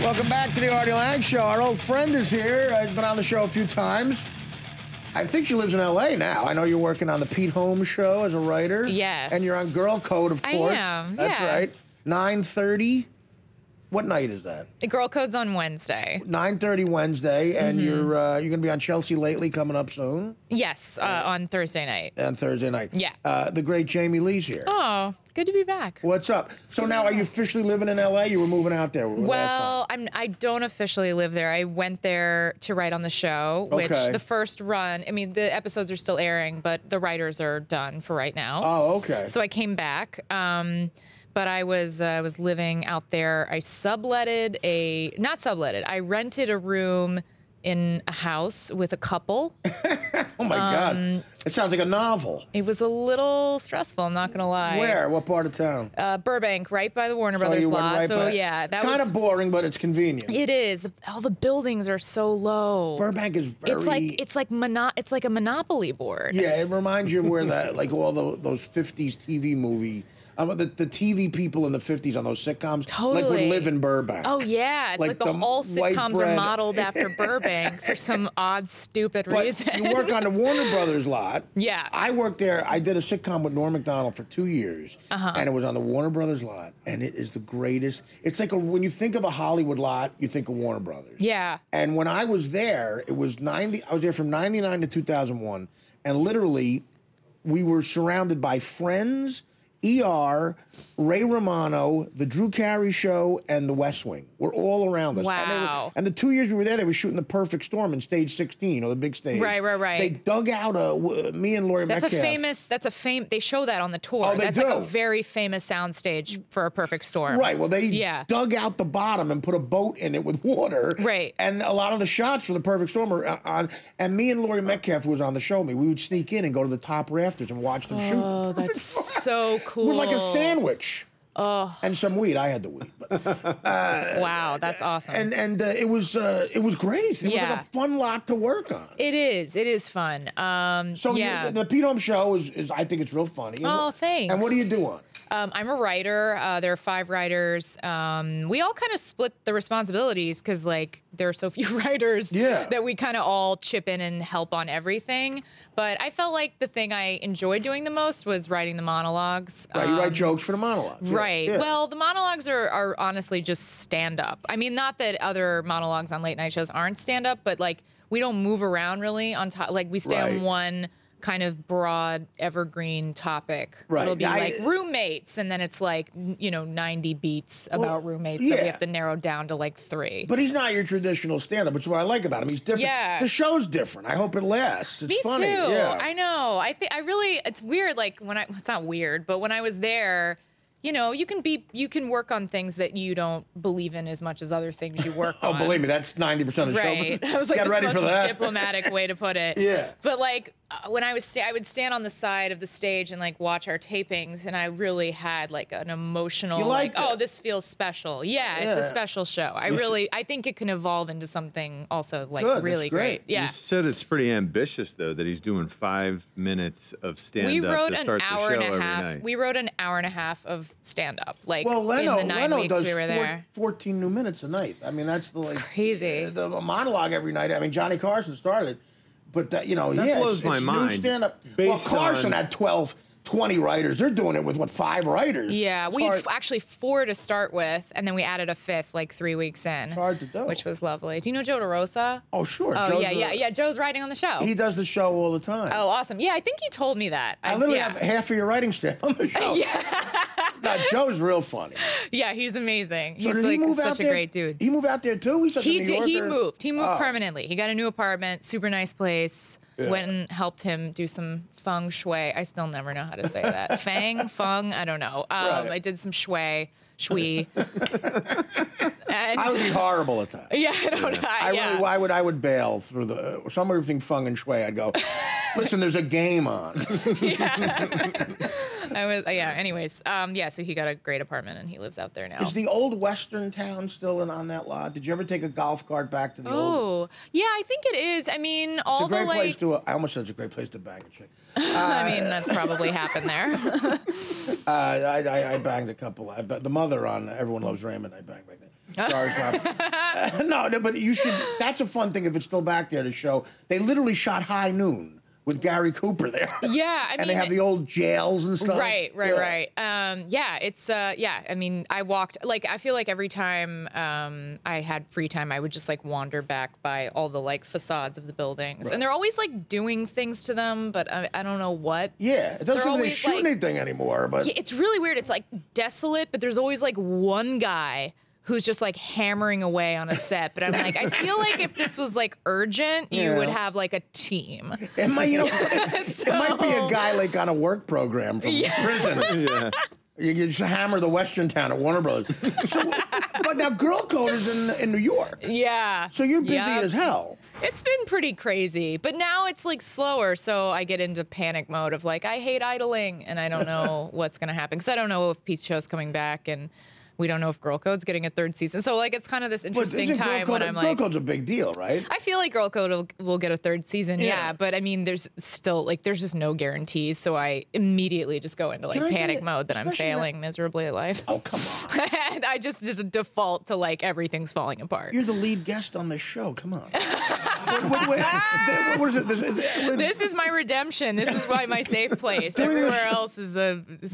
Welcome back to the Artie Lange Show. Our old friend is here. I've been on the show a few times. I think she lives in L.A. now. I know you're working on the Pete Holmes Show as a writer. Yes. And you're on Girl Code, of course. I am, That's right. 9:30. What night is that? The Girl Code's on Wednesday. 9:30 Wednesday, and you're going to be on Chelsea Lately coming up soon. Yes, on Thursday night. On Thursday night. Yeah. The great Jamie Lee's here. Oh, good to be back. What's up? So now, are you officially living in L.A.? You were moving out there last time. Well, I don't officially live there. I went there to write on the show, which the first run, I mean, the episodes are still airing, but the writers are done for right now. Oh, okay. So I came back. But I was living out there. I I rented a room in a house with a couple. Oh my God. It sounds like a novel. It was a little stressful, I'm not gonna lie. Where? What part of town? Burbank, right by the Warner Brothers lot. So yeah, that was kind of boring, but it's convenient. It is. All the buildings are so low. Burbank is very. It's like a Monopoly board. Yeah, it reminds you of where like all those 50s TV movie. The TV people in the 50s on those sitcoms like would live in Burbank. Oh yeah, it's like all sitcoms are modeled after Burbank for some odd, stupid reason. You work on the Warner Brothers lot. Yeah. I worked there. I did a sitcom with Norm Macdonald for 2 years, and it was on the Warner Brothers lot, and it is the greatest. It's like when you think of a Hollywood lot, you think of Warner Brothers. Yeah. And when I was there, it was 90. I was there from 99 to 2001, and literally, we were surrounded by Friends, ER, Ray Romano, The Drew Carey Show, and The West Wing. We're all around us. Wow. And the 2 years we were there, they were shooting The Perfect Storm in stage 16, or the big stage. Right. They dug out me and Laurie Metcalf. They show that on the tour. Oh, that's like a very famous soundstage for A Perfect Storm. Right, well, they dug out the bottom and put a boat in it with water. Right. And a lot of the shots for The Perfect Storm are on, and me and Laurie Metcalf, who was on the show with me, we would sneak in and go to the top rafters and watch them shoot. Oh, that's so cool. It was like a sandwich. Oh. And some weed. I had the weed. But, wow, that's awesome. And it was great. It was like a fun lot to work on. It is. It is fun. The Pete Holmes Show is I think it's real funny. Oh, thanks. And what do you do on? I'm a writer. There are 5 writers. We all kind of split the responsibilities because, like, there are so few writers that we kind of all chip in and help on everything. But I felt like the thing I enjoyed doing the most was writing the monologues. Right, you write jokes for the monologues. Right. Yeah. Well, the monologues are honestly just stand-up. I mean, not that other monologues on late night shows aren't stand-up, but, like, we don't move around really on top. Like, we stay on one kind of broad evergreen topic. Right. It'll be like roommates, and then it's like 90 beats about roommates that we have to narrow down to like 3. But he's not your traditional stand-up, which is what I like about him. He's different. Yeah. The show's different. I hope it lasts. It's funny. Me too. Yeah. I know. It's weird. Like it's not weird, but when I was there, you can work on things that you don't believe in as much as other things you work on. Oh, believe me, that's 90% of the show. Right. I was like, get ready the for most that. diplomatic way to put it. Yeah. But like when I would stand on the side of the stage and like watch our tapings, and I really had like an emotional oh, this feels special. Yeah, it's a special show. I think it can evolve into something also like really great. Yeah. You said it's pretty ambitious though that he's doing 5 minutes of stand-up to start the show every night. We wrote an hour and a half of stand-up. Like Leno, in the 9 weeks does we were there. 14 new minutes a night. I mean, that's it's crazy. The monologue every night. I mean, Johnny Carson started, but that blows my mind. New stand-up. Well, Carson had 20 writers. They're doing it with 5 writers. Yeah, we actually 4 to start with, and then we added a 5th like 3 weeks in. It's hard to do. Which was lovely. Do you know Joe DeRosa? Oh, sure. Oh, yeah. Joe's writing on the show. He does the show all the time. Oh, awesome. Yeah, I think he told me that. I literally have half of your writing staff on the show. No, Joe's real funny. Yeah, he's amazing. So he's like such a great dude. He moved out there too? He moved. He moved permanently. He got a new apartment, super nice place. Yeah. Went and helped him do some feng shui. I still never know how to say that. Feng, I don't know. I did some shui. And I would be horrible at that. Yeah, I don't know. I would bail through the somewhere between feng and shui. I'd go. Listen, there's a game on. Anyways, so he got a great apartment and he lives out there now. Is the old Western town still on that lot? Did you ever take a golf cart back to the old? Oh, yeah, I think it is. I mean, all it's a great the place to. I almost said it's a great place to bang a chick. I mean, that's probably happened there. I banged a couple. The mother on Everyone Loves Raymond. I banged back there. No, but you should. That's a fun thing if it's still back there to show. They literally shot High Noon with Gary Cooper there. Yeah, I mean, and they have the old jails and stuff. Right. It's I mean, I walked I feel like every time I had free time, I would just like wander back by all the like facades of the buildings, and they're always like doing things to them, but I don't know what. Yeah, it doesn't seem like they shoot anything anymore. But it's really weird. It's like desolate, but there's always like one guy who's just like hammering away on a set. But I'm like, I feel like if this was like urgent, you would have like a team. It might, it might be a guy like on a work program from prison. Yeah. You just hammer the Western town at Warner Brothers. But now Girl Code is in New York. Yeah. So you're busy as hell. It's been pretty crazy, but now it's like slower, so I get into panic mode of like, I hate idling, and I don't know what's going to happen, because I don't know if Peace Show's coming back, and we don't know if Girl Code's getting a third season. So, like, it's kind of this interesting time when I'm like... Girl Code's a big deal, right? I feel like Girl Code will get a third season, yeah. But, I mean, there's still, like, there's just no guarantees. So I immediately just go into, like, panic mode that I'm failing miserably at life. Oh, come on. I just default to, like, everything's falling apart. You're the lead guest on this show. Come on. What is it? This is my redemption. This is my safe place. Everywhere else is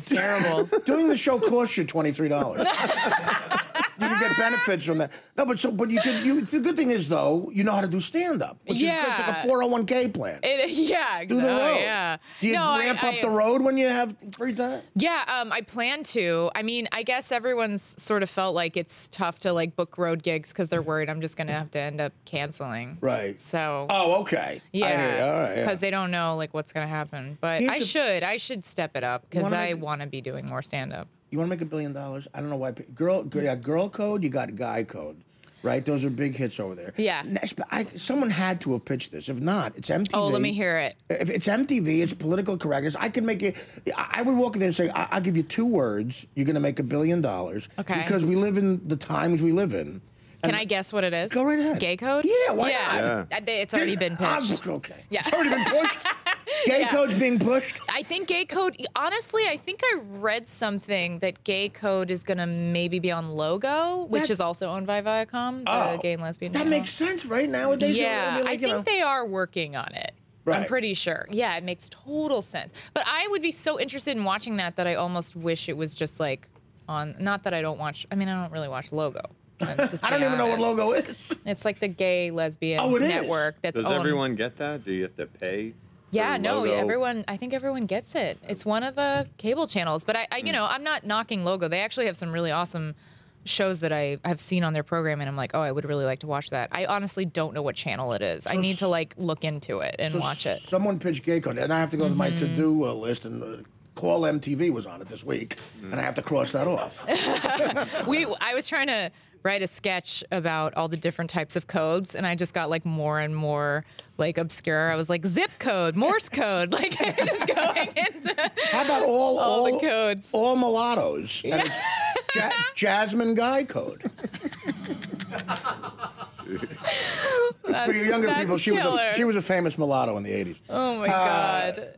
terrible. Doing the show costs you $23. You can get benefits from that. No, but the good thing is though, you know how to do stand up, which is good. It's like a 401k plan. Do the road. Yeah. Do you ramp up the road when you have free time? Yeah, I plan to. I mean, I guess everyone's sort of felt like it's tough to like book road gigs because they're worried I'm just gonna have to end up canceling. Right. So. Oh, okay. Yeah. All right. Because they don't know like what's gonna happen, but I should step it up because I want to be doing more stand up. You want to make $1 billion? I don't know why. Girl Code, you got Guy Code, right? Those are big hits over there. Yeah. Someone had to have pitched this. If not, it's MTV. Oh, let me hear it. If it's MTV, it's political correctness. I could make it. I would walk in there and say, I'll give you 2 words. You're going to make $1 billion. Okay. Because we live in the times we live in. Can I guess what it is? Go right ahead. Gay Code? Yeah, why not? It's already been pitched. Okay. Yeah. It's already been pushed? Gay Code's being pushed? I think Gay Code, honestly, I think I read something that Gay Code is going to maybe be on Logo, which is also owned by Viacom, the gay and lesbian channel. That makes sense, right? Nowadays. Yeah, I think they are working on it. Right. I'm pretty sure. Yeah, it makes total sense. But I would be so interested in watching that I almost wish it was just like on, not that I don't watch, I mean, I don't really watch Logo. I don't even know what Logo is. It's like the gay lesbian network. That's Does everyone get that? Do you have to pay? Yeah, no, I think everyone gets it. It's one of the cable channels. But I'm not knocking Logo. They actually have some really awesome shows that I have seen on their program, and I'm like, oh, I would really like to watch that. I honestly don't know what channel it is. I need to like look into it and watch it. Someone pitched Gay Code, and I have to go to my to-do list and Call MTV was on it this week, and I have to cross that off. I was trying to write a sketch about all the different types of codes, and I just got like more and more like obscure. I was like zip code, Morse code, like just going into how about all the codes, all mulattoes, and it's Jasmine Guy Code. For your younger people, she was a famous mulatto in the 80s. Oh my God!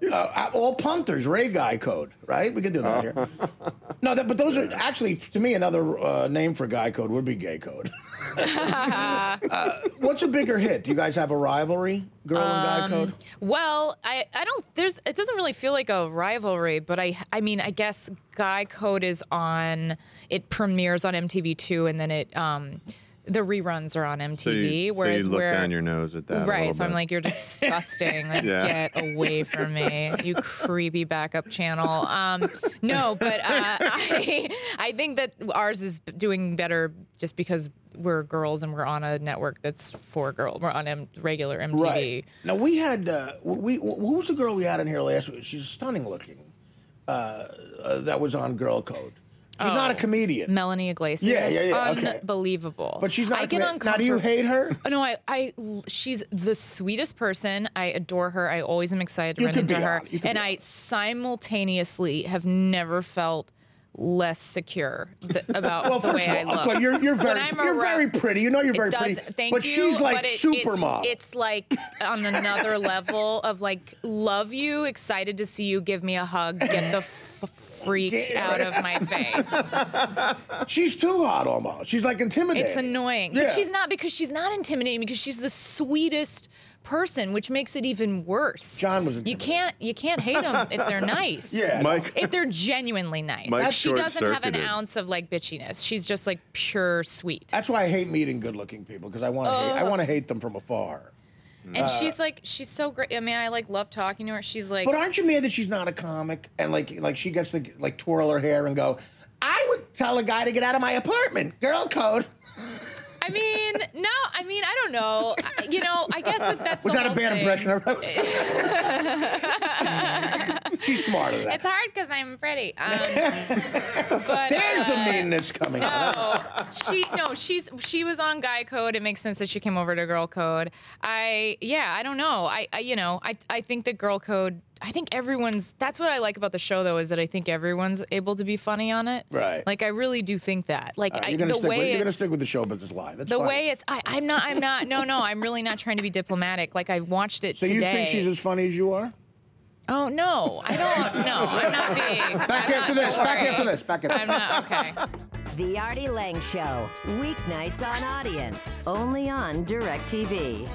All punters, Ray Guy Code, right? We could do that here. No, but those are actually, to me, another name for Guy Code would be Gay Code. What's a bigger hit? Do you guys have a rivalry, Girl and Guy Code? Well, I don't. It doesn't really feel like a rivalry, but I mean, I guess Guy Code is on. It premieres on MTV2, and then the reruns are on MTV. So you look down your nose at that. Right. So I'm like, you're disgusting. Like, get away from me, you creepy backup channel. No, but I think that ours is doing better just because we're girls and we're on a network that's for girls. We're on regular MTV. Right. Now we had who was the girl we had in here last week? She's stunning looking. That was on Girl Code. She's not a comedian. Melanie Iglesias. Yeah. Okay. Unbelievable. But she's not I a comedian. Now, do you hate her? No, she's the sweetest person. I adore her. I always am excited to run into her. And I simultaneously have never felt less secure about the way I look. Of course, you're very pretty. You know you're very pretty. Thank but you, she's like supermodel. It's like on another level of like, love you, excited to see you, give me a hug, get the freak out of my face. She's too hot almost. She's like intimidating. It's annoying. Yeah. But she's not, because she's not intimidating, because she's the sweetest person, which makes it even worse. John was intimidating. You can't hate them if they're nice. Yeah. If they're genuinely nice. She doesn't have an ounce of like bitchiness. She's just like pure sweet. That's why I hate meeting good-looking people, because I want to hate them from afar. And she's so great. I mean, I like love talking to her. She's like, but aren't you mad that she's not a comic, and like she gets to like twirl her hair and go, I would tell a guy to get out of my apartment, girl code. I mean, no. I mean, I don't know. I guess that's was that a bad impression? She's smarter than that. It's hard because I'm pretty. But there's the meanness coming out. She was on Guy Code. It makes sense that she came over to Girl Code. I don't know. I think that Girl Code. I think that's what I like about the show, though, is that I think everyone's able to be funny on it. Right. Like, I really do think that. Like, you're going to stick with the show business live. That's fine. Way it's, I'm not, no, I'm really not trying to be diplomatic. Like, I watched it today. So you think she's as funny as you are? Oh, no, I don't, no, I'm not being. Back after this. I'm not, okay. The Artie Lange Show, weeknights on Audience, only on DirecTV.